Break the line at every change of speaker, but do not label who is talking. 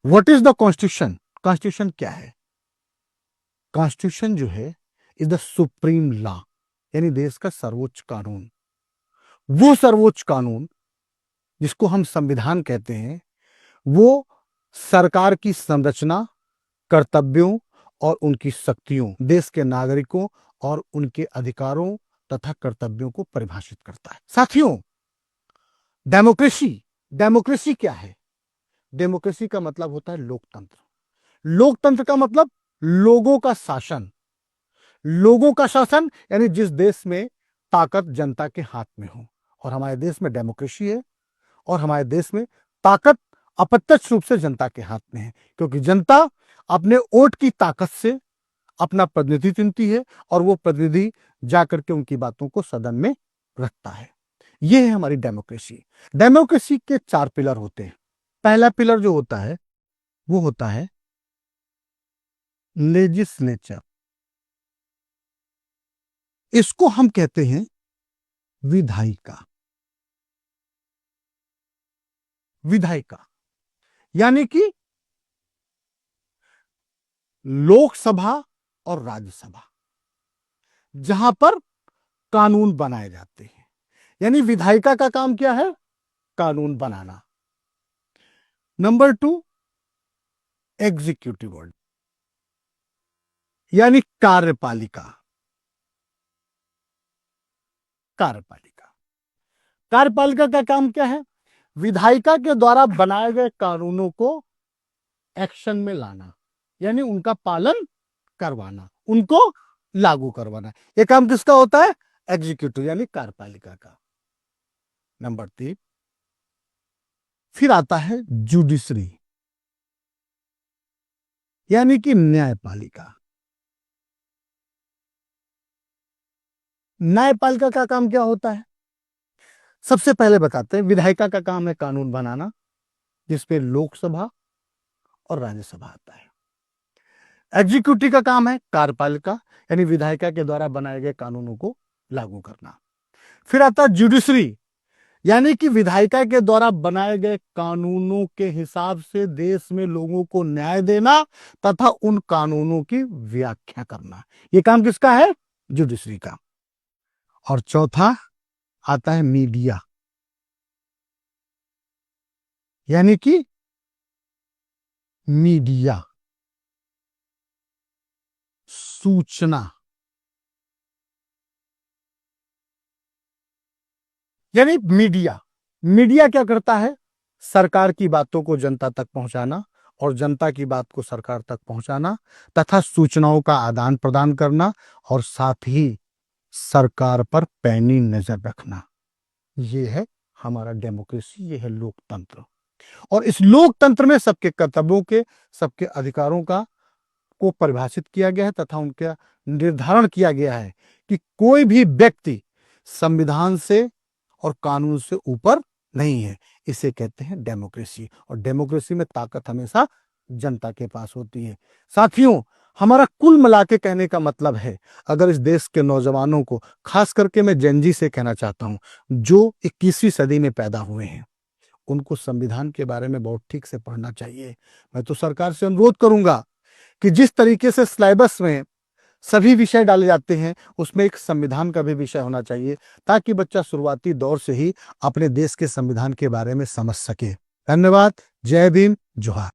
What is the constitution? Constitution क्या है? Constitution जो है इज द सुप्रीम लॉ, यानी देश का सर्वोच्च कानून। वो सर्वोच्च कानून जिसको हम संविधान कहते हैं, वो सरकार की संरचना, कर्तव्यों और उनकी शक्तियों, देश के नागरिकों और उनके अधिकारों तथा कर्तव्यों को परिभाषित करता है। साथियों, डेमोक्रेसी, डेमोक्रेसी क्या है? डेमोक्रेसी का मतलब होता है लोकतंत्र। लोकतंत्र का मतलब लोगों का शासन। लोगों का शासन यानी जिस देश में ताकत जनता के हाथ में हो, और हमारे देश में डेमोक्रेसी है, और हमारे देश में ताकत अप्रत्यक्ष रूप से जनता के हाथ में है, क्योंकि जनता अपने वोट की ताकत से अपना प्रतिनिधि चुनती है और वो प्रतिनिधि जाकर के उनकी बातों को सदन में रखता है। ये है हमारी डेमोक्रेसी। डेमोक्रेसी के 4 पिलर होते हैं। पहला पिलर जो होता है वो होता है लेजिस्लेचर। इसको हम कहते हैं विधायिका। विधायिका यानी कि लोकसभा और राज्यसभा, जहां पर कानून बनाए जाते हैं। यानी विधायिका का काम क्या है? कानून बनाना। नंबर 2, एग्जीक्यूटिव बॉडी यानी कार्यपालिका। कार्यपालिका कार्यपालिका का काम क्या है? विधायिका के द्वारा बनाए गए कानूनों को एक्शन में लाना, यानी उनका पालन करवाना, उनको लागू करवाना। यह काम किसका होता है? एग्जीक्यूटिव यानी कार्यपालिका का। नंबर 3, फिर आता है जुडिशरी यानी कि न्यायपालिका। न्यायपालिका का काम क्या होता है? सबसे पहले बताते हैं, विधायिका का काम है कानून बनाना, जिसपे लोकसभा और राज्यसभा आता है। एग्जीक्यूटिव का काम है कार्यपालिका यानी विधायिका के द्वारा बनाए गए कानूनों को लागू करना। फिर आता है जुडिशरी यानी कि विधायिका के द्वारा बनाए गए कानूनों के हिसाब से देश में लोगों को न्याय देना तथा उन कानूनों की व्याख्या करना। यह काम किसका है? जुडिशरी का। और चौथा आता है मीडिया यानी कि मीडिया, सूचना, यानी मीडिया। मीडिया क्या करता है? सरकार की बातों को जनता तक पहुंचाना और जनता की बात को सरकार तक पहुंचाना तथा सूचनाओं का आदान प्रदान करना और साथ ही सरकार पर पैनी नजर रखना। ये है हमारा डेमोक्रेसी, ये है लोकतंत्र। और इस लोकतंत्र में सबके कर्तव्यों के, सबके अधिकारों का को परिभाषित किया गया है तथा उनका निर्धारण किया गया है कि कोई भी व्यक्ति संविधान से और कानून से ऊपर नहीं है। इसे कहते हैं डेमोक्रेसी, और डेमोक्रेसी में ताकत हमेशा जनता के पास होती है। साथियों, हमारा कुल मिला के कहने का मतलब है, अगर इस देश के नौजवानों को, खास करके मैं जेनजी से कहना चाहता हूं, जो 21वीं सदी में पैदा हुए हैं, उनको संविधान के बारे में बहुत ठीक से पढ़ना चाहिए। मैं तो सरकार से अनुरोध करूंगा कि जिस तरीके से सिलेबस में सभी विषय डाले जाते हैं, उसमें एक संविधान का भी विषय होना चाहिए, ताकि बच्चा शुरुआती दौर से ही अपने देश के संविधान के बारे में समझ सके। धन्यवाद। जय भीम, जोहार।